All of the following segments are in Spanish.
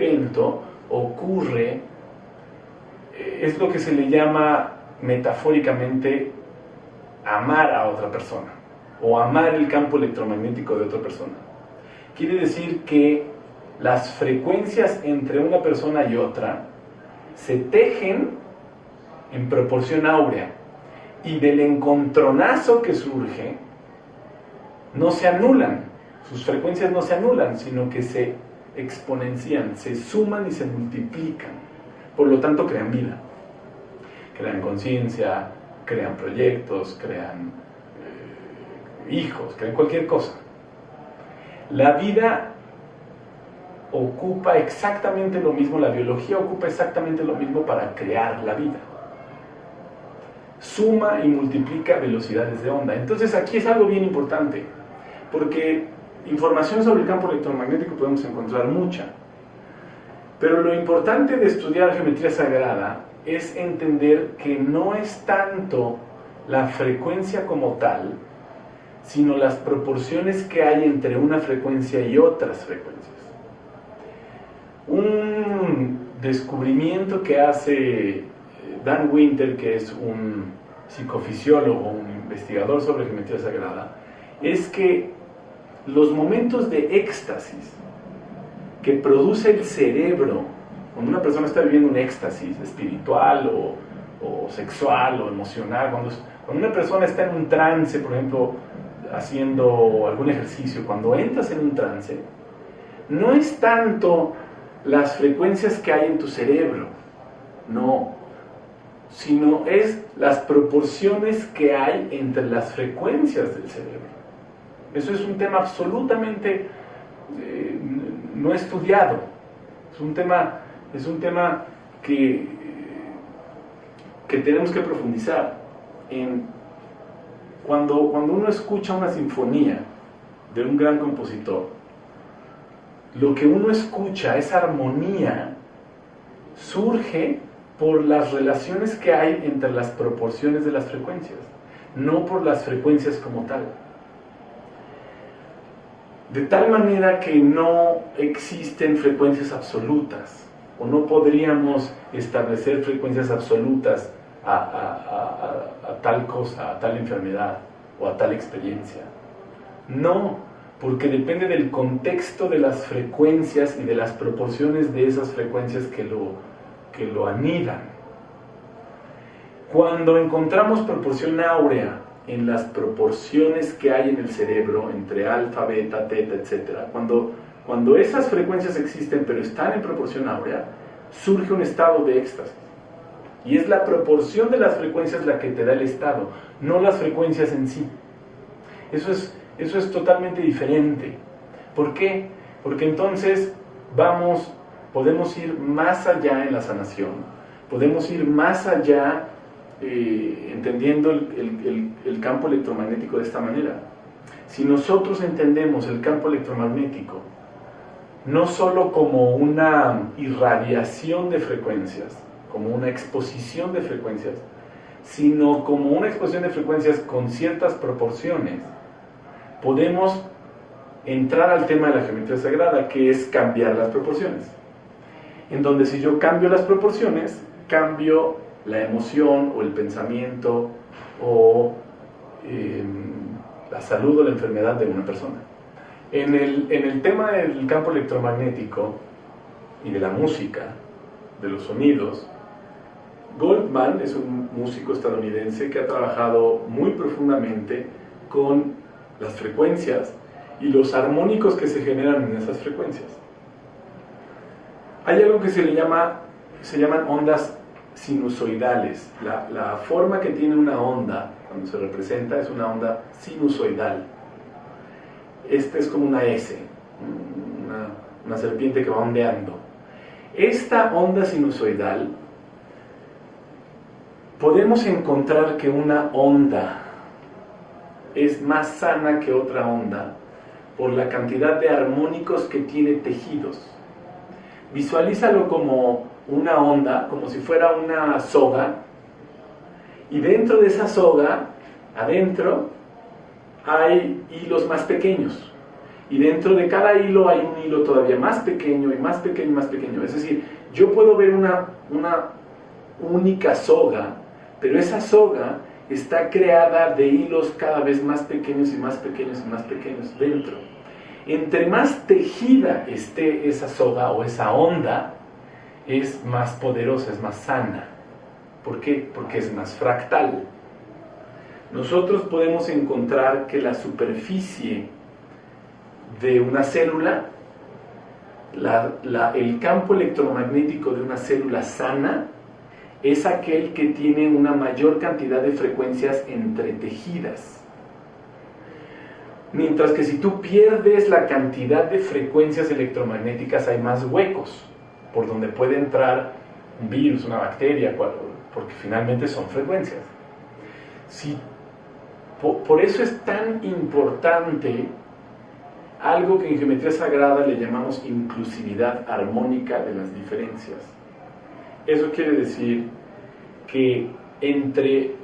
evento ocurre, es lo que se le llama metafóricamente amar a otra persona o amar el campo electromagnético de otra persona. Quiere decir que las frecuencias entre una persona y otra se tejen en proporción áurea, y del encontronazo que surge no se anulan, sus frecuencias no se anulan, sino que se exponencian, se suman y se multiplican. Por lo tanto, crean vida, crean conciencia, crean proyectos, crean hijos, crean cualquier cosa. La vida ocupa exactamente lo mismo, la biología ocupa exactamente lo mismo para crear la vida. Suma y multiplica velocidades de onda. Entonces aquí es algo bien importante, porque información sobre el campo electromagnético podemos encontrar mucha, pero lo importante de estudiar geometría sagrada es entender que no es tanto la frecuencia como tal, sino las proporciones que hay entre una frecuencia y otras frecuencias. Un descubrimiento que hace Dan Winter, que es un psicofisiólogo, un investigador sobre geometría sagrada, es que los momentos de éxtasis que produce el cerebro cuando una persona está viviendo un éxtasis espiritual o sexual o emocional, cuando una persona está en un trance, por ejemplo, haciendo algún ejercicio, cuando entras en un trance, no es tanto las frecuencias que hay en tu cerebro, no, sino es las proporciones que hay entre las frecuencias del cerebro. Eso es un tema absolutamente no estudiado, es un tema que tenemos que profundizar. Cuando uno escucha una sinfonía de un gran compositor, lo que uno escucha, esa armonía, surge por las relaciones que hay entre las proporciones de las frecuencias, no por las frecuencias como tal. De tal manera que no existen frecuencias absolutas, o no podríamos establecer frecuencias absolutas a tal cosa, a tal enfermedad o a tal experiencia. No, porque depende del contexto de las frecuencias y de las proporciones de esas frecuencias que lo anidan. Cuando encontramos proporción áurea en las proporciones que hay en el cerebro entre alfa, beta, teta, etc., cuando esas frecuencias existen pero están en proporción áurea, surge un estado de éxtasis. Y es la proporción de las frecuencias la que te da el estado, no las frecuencias en sí. Eso es totalmente diferente. ¿Por qué? Porque entonces podemos ir más allá en la sanación, podemos ir más allá entendiendo el campo electromagnético de esta manera. Si nosotros entendemos el campo electromagnético no solo como una irradiación de frecuencias, como una exposición de frecuencias, sino como una exposición de frecuencias con ciertas proporciones, podemos entrar al tema de la geometría sagrada, que es cambiar las proporciones. En donde si yo cambio las proporciones, cambio la emoción o el pensamiento o la salud o la enfermedad de una persona. En el tema del campo electromagnético y de la música, de los sonidos, Goldman es un músico estadounidense que ha trabajado muy profundamente con las frecuencias y los armónicos que se generan en esas frecuencias. Hay algo que se llaman ondas sinusoidales. La forma que tiene una onda cuando se representa es una onda sinusoidal. Esta es como una S, una serpiente que va ondeando. Esta onda sinusoidal, podemos encontrar que una onda es más sana que otra onda por la cantidad de armónicos que tiene tejidos. Visualízalo como una onda, como si fuera una soga, y dentro de esa soga, adentro, hay hilos más pequeños, Y dentro de cada hilo hay un hilo todavía más pequeño y más pequeño y más pequeño. Es decir, yo puedo ver una única soga, pero esa soga está creada de hilos cada vez más pequeños y más pequeños y más pequeños dentro. Entre más tejida esté esa soga o esa onda, es más poderosa, es más sana. ¿Por qué? Porque es más fractal. Nosotros podemos encontrar que la superficie de una célula, el campo electromagnético de una célula sana, es aquel que tiene una mayor cantidad de frecuencias entretejidas. Mientras que si tú pierdes la cantidad de frecuencias electromagnéticas, hay más huecos por donde puede entrar un virus, una bacteria, porque finalmente son frecuencias. Por eso es tan importante algo que en geometría sagrada le llamamos inclusividad armónica de las diferencias. Eso quiere decir que entre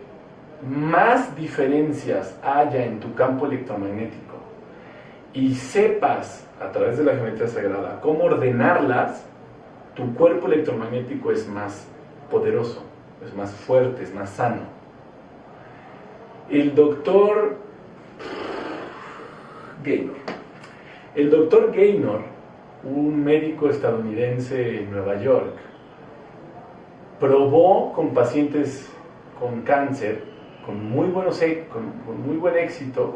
más diferencias haya en tu campo electromagnético y sepas a través de la geometría sagrada cómo ordenarlas, tu cuerpo electromagnético es más poderoso, es más fuerte, es más sano. El doctor Gaynor, un médico estadounidense en Nueva York, probó con pacientes con cáncer, con muy buen éxito,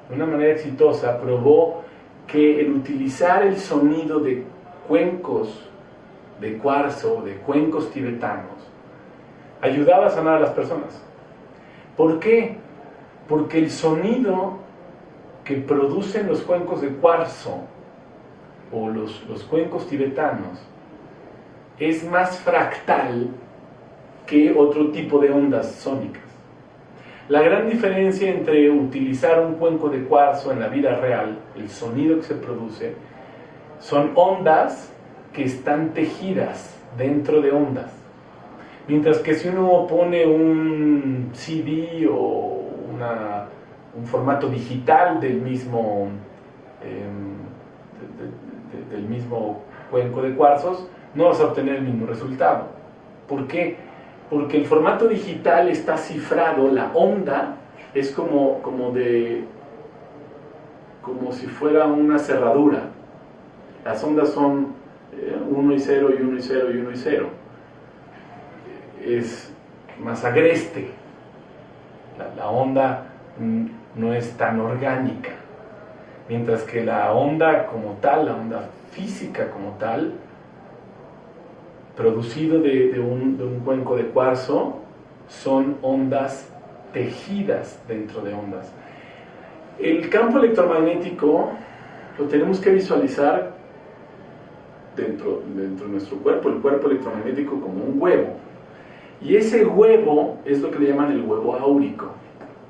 de una manera exitosa, probó que el utilizar el sonido de cuencos de cuarzo, de cuencos tibetanos, ayudaba a sanar a las personas. ¿Por qué? Porque el sonido que producen los cuencos de cuarzo o los cuencos tibetanos es más fractal que otro tipo de ondas sónicas. La gran diferencia entre utilizar un cuenco de cuarzo en la vida real, el sonido que se produce, son ondas que están tejidas dentro de ondas. Mientras que si uno pone un CD o un formato digital del mismo cuenco de cuarzos, no vas a obtener el mismo resultado. ¿Por qué? Porque el formato digital está cifrado, la onda es como si fuera una cerradura. Las ondas son 1 y 0 y 1 y 0 y 1 y 0. Es más agreste. La onda no es tan orgánica. Mientras que la onda como tal, la onda física como tal, producido de un cuenco de cuarzo, son ondas tejidas dentro de ondas. El campo electromagnético lo tenemos que visualizar dentro de nuestro cuerpo, el cuerpo electromagnético como un huevo. Y ese huevo es lo que le llaman el huevo áurico,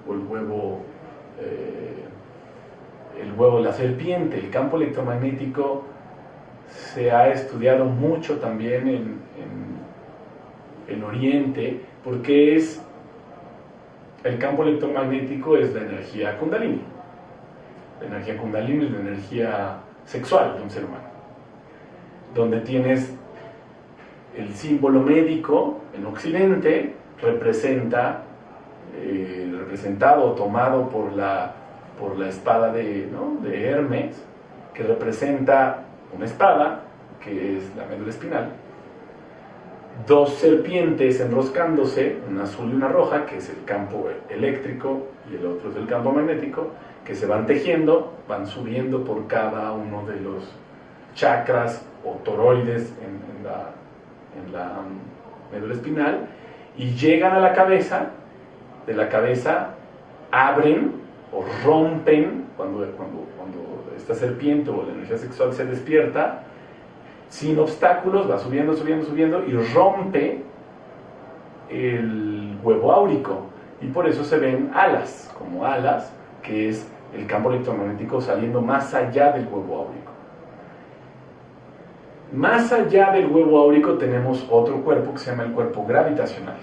o el huevo de la serpiente. El campo electromagnético se ha estudiado mucho también en Oriente, porque el campo electromagnético es la energía kundalini. La energía kundalini es la energía sexual de un ser humano, donde tienes el símbolo médico en Occidente, representado o tomado por la espada de Hermes, que representa una espada, que es la médula espinal, dos serpientes enroscándose, una azul y una roja, que es el campo eléctrico, y el otro es el campo magnético, que se van tejiendo, van subiendo por cada uno de los chakras o toroides en la médula espinal, y llegan a la cabeza. De la cabeza abren o rompen cuando esta serpiente o la energía sexual se despierta sin obstáculos, va subiendo, subiendo, subiendo, y rompe el huevo áurico, y por eso se ven alas, como alas, que es el campo electromagnético saliendo más allá del huevo áurico. Más allá del huevo áurico tenemos otro cuerpo que se llama el cuerpo gravitacional.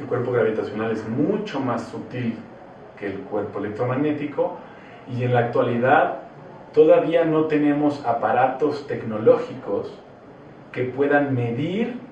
El cuerpo gravitacional es mucho más sutil que el cuerpo electromagnético, Y en la actualidad todavía no tenemos aparatos tecnológicos que puedan medir